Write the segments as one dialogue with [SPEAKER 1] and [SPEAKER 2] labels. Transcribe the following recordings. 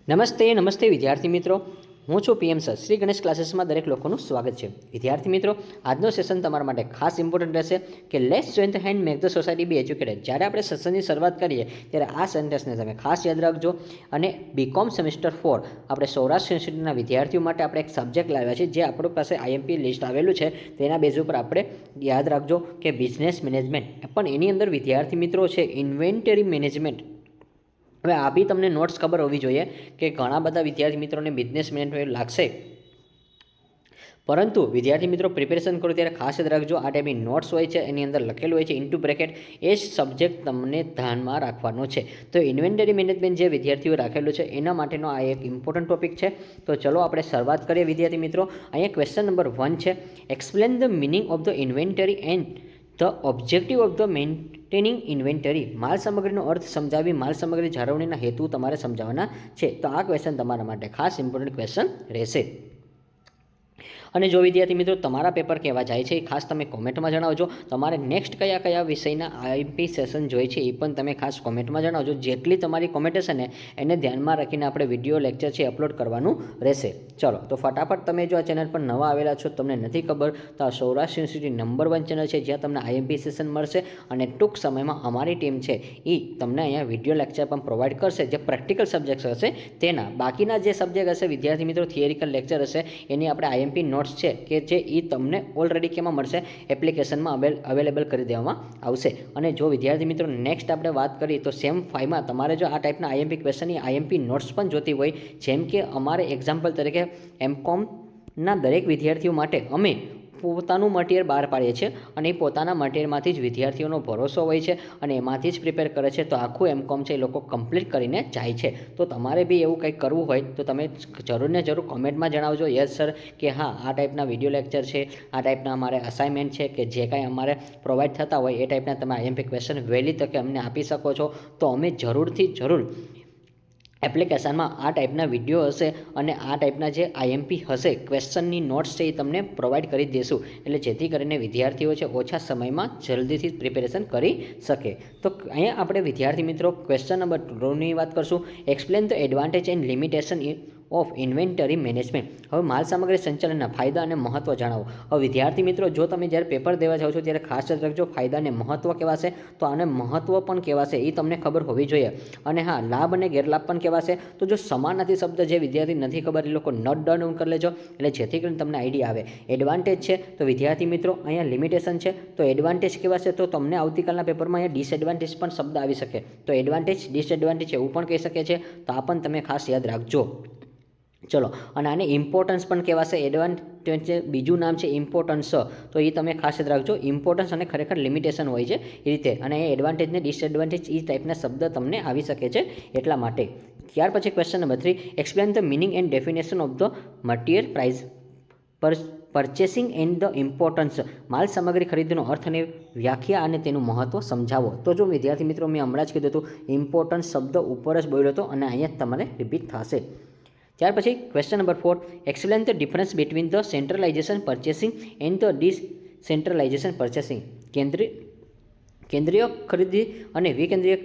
[SPEAKER 1] નમસ્તે વિદ્યાર્થી મિત્રો, હું છું પીએમ સર. શ્રી ગણેશ ક્લાસીસમાં દરેક લોકોનું સ્વાગત છે. વિદ્યાર્થી મિત્રો, આજનો સેશન તમારા માટે ખાસ ઇમ્પોર્ટન્ટ રહેશે કે let's join the hand make the society be educated. જ્યારે આપણે સેશનની શરૂઆત કરીએ ત્યારે આ સેન્ટેન્સને તમે ખાસ યાદ રાખજો. અને બીકોમ સેમેસ્ટર 4 આપણે સૌરાષ્ટ્ર યુનિવર્સિટીના વિદ્યાર્થીઓ માટે આપણે એક સબ્જેક્ટ લાવ્યા છે, જે આપણી પાસે આઈએમપી લિસ્ટ આવેલું છે. તેના બેઝ ઉપર આપણે યાદ રાખજો કે બિઝનેસ મેનેજમેન્ટ, પણ એની અંદર વિદ્યાર્થી મિત્રો છે ઇન્વેન્ટરી મેનેજમેન્ટ. હવે આ બી તમને નોટ્સ ખબર હોવી જોઈએ કે ઘણા બધા વિદ્યાર્થી મિત્રોને બિઝનેસ મેનેજમેન્ટ લાગશે, પરંતુ વિદ્યાર્થી મિત્રો પ્રિપેરેશન કરો ત્યારે ખાસ યાદ રાખજો આ ટાઈપની નોટ્સ હોય છે, એની અંદર લખેલું હોય છે ઇન્ટુ બ્રેકેટ, એ જ સબ્જેક્ટ તમને ધ્યાનમાં રાખવાનો છે. તો ઇન્વેન્ટરી મેનેજમેન્ટ જે વિદ્યાર્થીઓ રાખેલું છે એના માટેનો આ એક ઇમ્પોર્ટન્ટ ટોપિક છે. તો ચલો આપણે શરૂઆત કરીએ વિદ્યાર્થી મિત્રો. અહીંયા ક્વેશ્ચન નંબર 1 છે, explain the meaning of the inventory and the objective of the maintaining inventory. માલ સામગ્રીનો અર્થ સમજાવી માલ સામગ્રી જાળવણીના હેતુ તમારે સમજાવવાના છે. તો આ ક્વેશ્ચન તમારા માટે ખાસ ઇમ્પોર્ટન્ટ ક્વેશ્ચન રહેશે. અને જો વિદ્યાર્થી મિત્રો તમારા પેપર કેવા જાય છે એ ખાસ તમે કોમેન્ટમાં જણાવજો. તમારે નેક્સ્ટ કયા કયા વિષયના આઈએમપી સેશન જોઈએ છે એ પણ તમે ખાસ કોમેન્ટમાં જણાવજો. જેટલી તમારી કોમેન્ટ હશે ને એને ધ્યાનમાં રાખીને આપણે વિડીયો લેક્ચર છે અપલોડ કરવાનું રહેશે. ચલો તો ફટાફટ તમે જો આ ચેનલ પર નવા આવેલા છો, તમને નથી ખબર, તો આ સૌરાષ્ટ્ર યુનિવર્સિટી નંબર 1 ચેનલ છે જ્યાં તમને આઈએમપી સેશન મળશે. અને ટૂંક સમયમાં અમારી ટીમ છે એ તમને અહીંયા વિડીયો લેક્ચર પણ પ્રોવાઈડ કરશે, જે પ્રેક્ટિકલ સબ્જેક્ટ હશે તેના. બાકીના જે સબ્જેક્ટ હશે વિદ્યાર્થી મિત્રો થિયરિકલ લેક્ચર હશે, એની આપણે આઈએમપી નોટ્સ છે કે જે એ તમને ઓલરેડી કેમાં મળશે, એપ્લિકેશનમાં અવેલેબલ કરી દેવામાં આવશે. અને જો વિદ્યાર્થી મિત્રો નેક્સ્ટ આપણે વાત કરીએ તો સેમ 5માં તમારે જો આ ટાઈપના આઈએમપી ક્વેશ્ચનની આઈએમપી નોટ્સ પણ જોતી હોય, જેમ કે અમારે એક્ઝામ્પલ તરીકે એમકોમના દરેક વિદ્યાર્થીઓ માટે અમે પોતાનું મટીરિયલ બહાર પાડીએ છીએ અને એ પોતાના મટીરિયલમાંથી જ વિદ્યાર્થીઓનો ભરોસો હોય છે અને એમાંથી જ પ્રિપેર કરે છે. તો આખું એમકોમ છે એ લોકો કમ્પ્લીટ કરીને જાય છે. તો તમારે બી એવું કંઈક કરવું હોય તો તમે જરૂર ને જરૂર કોમેન્ટમાં જણાવજો, યસ સર, કે હા આ ટાઈપના વિડીયો લેક્ચર છે, આ ટાઈપના અમારે અસાઇનમેન્ટ છે કે જે કાંઈ અમારે પ્રોવાઈડ થતા હોય એ ટાઈપના તમે આઈએમપી ક્વેશ્ચન વહેલી તકે અમને આપી શકો છો. તો અમે જરૂરથી જરૂર એપ્લિકેશનમાં આ ટાઈપના વિડીયો હશે અને આ ટાઈપના જે આઈએમપી હશે ક્વેશ્ચનની નોટ્સ છે એ તમને પ્રોવાઈડ કરી દઈશું, એટલે જેથી કરીને વિદ્યાર્થીઓ છે ઓછા સમયમાં જલ્દીથી પ્રિપેરેશન કરી શકે. તો અહીંયા આપણે વિદ્યાર્થી મિત્રો ક્વેશ્ચન નંબર 2ની વાત કરશું, explain the advantage and limitation of inventory management. હવે માલ સામગ્રી સંચાલનના ફાયદા અને મહત્વ જણાવો. હવે વિદ્યાર્થી મિત્રો જો તમે જ્યારે પેપર દેવા જાઓ છો ત્યારે ખાસ યાદ રાખજો ફાયદા અને મહત્વ કહેવાશે, તો આને મહત્વ પણ કહેવાશે, એ તમને ખબર હોવી જોઈએ. અને હા, લાભ અને ગેરલાભ પણ કહેવાશે. તો જો સમાનાર્થી શબ્દ જે વિદ્યાર્થી નથી ખબર એ લોકો નોટ ડાઉન કરી લેજો, એટલે જેથી કરીને તમને આઈડિયા આવે. એડવાન્ટેજ છે તો વિદ્યાર્થી મિત્રો અહીંયા લિમિટેશન છે, તો એડવાન્ટેજ કહેવાશે. તો તમને આવતીકાલના પેપરમાં અહીંયા ડિસએડવાન્ટેજ પણ શબ્દ આવી શકે, તો એડવાન્ટેજ ડિસએડવાન્ટેજ એવું પણ કહી શકે છે. તો આ પણ તમે ખાસ યાદ રાખજો. ચલો, અને આને ઇમ્પોર્ટન્સ પણ કહેવાશે. એડવાન્ટેજ બીજું નામ છે ઇમ્પોર્ટન્સ, તો એ તમે ખાસ યાદ રાખજો. ઇમ્પોર્ટન્સ અને ખરેખર લિમિટેશન હોય છે એ રીતે, અને એ એડવાન્ટેજ ને ડિસએડવાન્ટેજ એ ટાઈપના શબ્દ તમને આવી શકે છે એટલા માટે. ત્યાર પછી question number 3, explain the meaning and definition of the material price purchasing and the importance. માલ સામગ્રી ખરીદીનો અર્થ અને વ્યાખ્યા અને તેનું મહત્વ સમજાવો. તો જો વિદ્યાર્થી મિત્રો મેં હમણાં જ કીધું હતું ઇમ્પોર્ટન્સ શબ્દ ઉપર જ બોલ્યો હતો અને અહીંયા તમારે રિપીટ થશે. ત્યાર પછી question number 4, explain the difference between the centralisation purchasing and the decentralisation purchasing. કેન્દ્રીય ખરીદી અને વિકેન્દ્રીય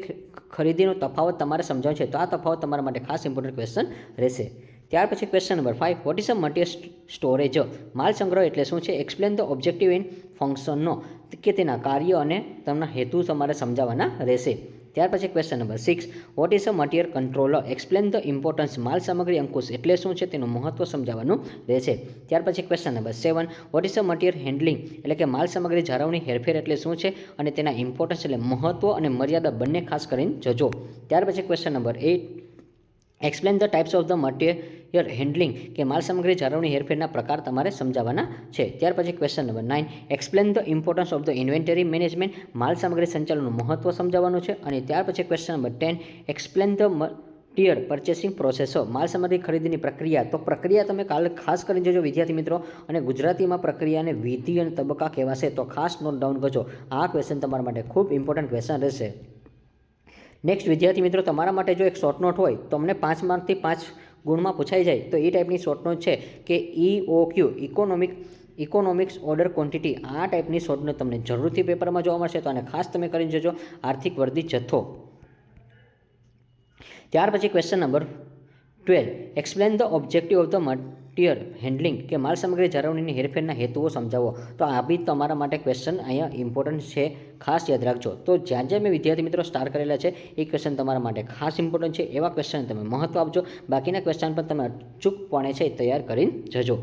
[SPEAKER 1] ખરીદીનો તફાવત તમારે સમજાવવાનો છે. તો આ તફાવત તમારા માટે ખાસ ઇમ્પોર્ટન્ટ ક્વેશ્ચન રહેશે. ત્યાર પછી question number 5, what is a material storage. માલ સંગ્રહ એટલે શું છે? એક્સપ્લેન ધ ઓબ્જેક્ટિવ એન્ડ ફંક્શનનો, કે તેના કાર્ય અને તેમના હેતુ તમારે સમજાવવાના રહેશે. ત્યાર પછી question number 6, what is a material controller. Explain the importance. માલ સામગ્રી અંકુશ એટલે શું છે તેનું મહત્વ સમજાવવાનું રહેશે. ત્યાર પછી question number 7, what is a material handling. એટલે કે માલ સામગ્રી જાળવણી હેરફેર એટલે શું છે અને તેના ઇમ્પોર્ટન્સ એટલે મહત્વ અને મર્યાદા બંને ખાસ કરીને જજો. ત્યાર પછી question number 8, explain the types of the material handling, કે માલ સામગ્રી જાળવણી હેરફેરના પ્રકાર તમારે સમજાવવાના છે. ત્યાર પછી question number 9, explain the importance of the inventory management. માલ સામગ્રી સંચાલનનું મહત્વ સમજાવવાનું છે. અને ત્યાર પછી question number 10, explain the material purchasing process. માલ સામગ્રી ખરીદીની પ્રક્રિયા. તો પ્રક્રિયા તમે કાલે ખાસ કરીને જોજો વિદ્યાર્થી મિત્રો, અને ગુજરાતીમાં પ્રક્રિયાને વિધિ અને તબક્કા કહેવાશે, તો ખાસ નોટ ડાઉન કરજો. આ ક્વેશ્ચન તમારા માટે ખૂબ ઇમ્પોર્ટન્ટ ક્વેશ્ચન રહેશે. નેક્સ્ટ વિદ્યાર્થી મિત્રો તમારા માટે જો એક શોર્ટ નોટ હોય તો અમને 5 માર્કથી 5 ગુણમાં પૂછાઈ જાય, તો એ ટાઈપની શોર્ટ નોટ છે કે EOQ ઇકોનોમિક્સ ઓર્ડર ક્વોન્ટિટી. આ ટાઈપની શોર્ટ નોટ તમને જરૂરથી પેપરમાં જોવા મળશે, તો આને ખાસ તમે કરીને જોજો. આર્થિક વર્ધિત જથ્થો. ત્યાર પછી question number 12. Explain the objective of the material handling કે માલ સામગ્રી જાળવણીની હેરફેરના હેતુઓ સમજાવો. તો આ બી તમારા માટે ક્વેશ્ચન અહીંયા ઇમ્પોર્ટન્ટ છે, ખાસ યાદ રાખજો. તો જ્યાં જ્યાં મેં વિદ્યાર્થી મિત્રો સ્ટાર કરેલા છે એ ક્વેશ્ચન તમારા માટે ખાસ ઇમ્પોર્ટન્ટ છે. એવા ક્વેશ્ચન તમે મહત્વ આપજો. બાકીના ક્વેશ્ચન પણ તમે અચૂકપણે છે તૈયાર કરીને જજો.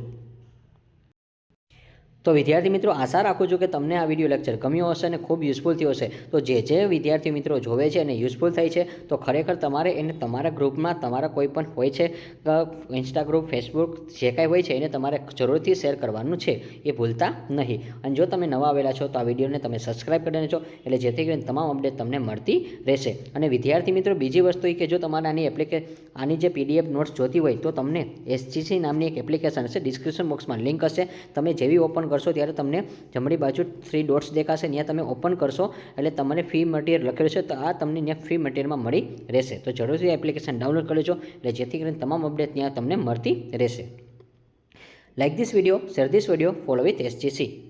[SPEAKER 1] તો વિદ્યાર્થી મિત્રો, આશા રાખું છું કે તમને આ વિડીયો લેક્ચર ગમ્યો હશે અને ખૂબ યુઝફુલ થયો હશે. તો જે વિદ્યાર્થી મિત્રો જોવે છે અને યુઝફુલ થાય છે તો ખરેખર તમારે એને તમારા ગ્રુપમાં તમારા કોઈ પણ હોય છે ઇન્સ્ટા ગ્રુપ, ફેસબુક જે કાંઈ હોય છે એને તમારે જરૂરથી શેર કરવાનું છે, એ ભૂલતા નહીં. અને જો તમે નવા આવેલા છો તો આ વિડીયોને તમે સબસ્ક્રાઈબ કરી દેજો, એટલે જેથી કરીને તમામ અપડેટ તમને મળતી રહેશે. અને વિદ્યાર્થી મિત્રો, બીજી વસ્તુ એ કે જો તમારે આની જે PDF નોટ્સ જોતી હોય તો તમને SGC નામની એક એપ્લિકેશન હશે, ડિસ્ક્રિપ્શન બોક્સમાં લિંક હશે. તમે જેવી ઓપન કરશો ત્યારે તમને જમણી બાજુ 3 ડોટ્સ દેખાશે, ત્યાં તમે ઓપન કરશો એટલે તમને ફ્રી મટીરિયલ લખેલું છે, તો આ તમને ત્યાં ફ્રી મટીરિયલમાં મળી રહેશે. તો જરૂરથી એપ્લિકેશન ડાઉનલોડ કરી લેજો, એટલે જેથી કરીને તમામ અપડેટ ત્યાં તમને મળતી રહેશે. Like this video, share this video, follow with SGC.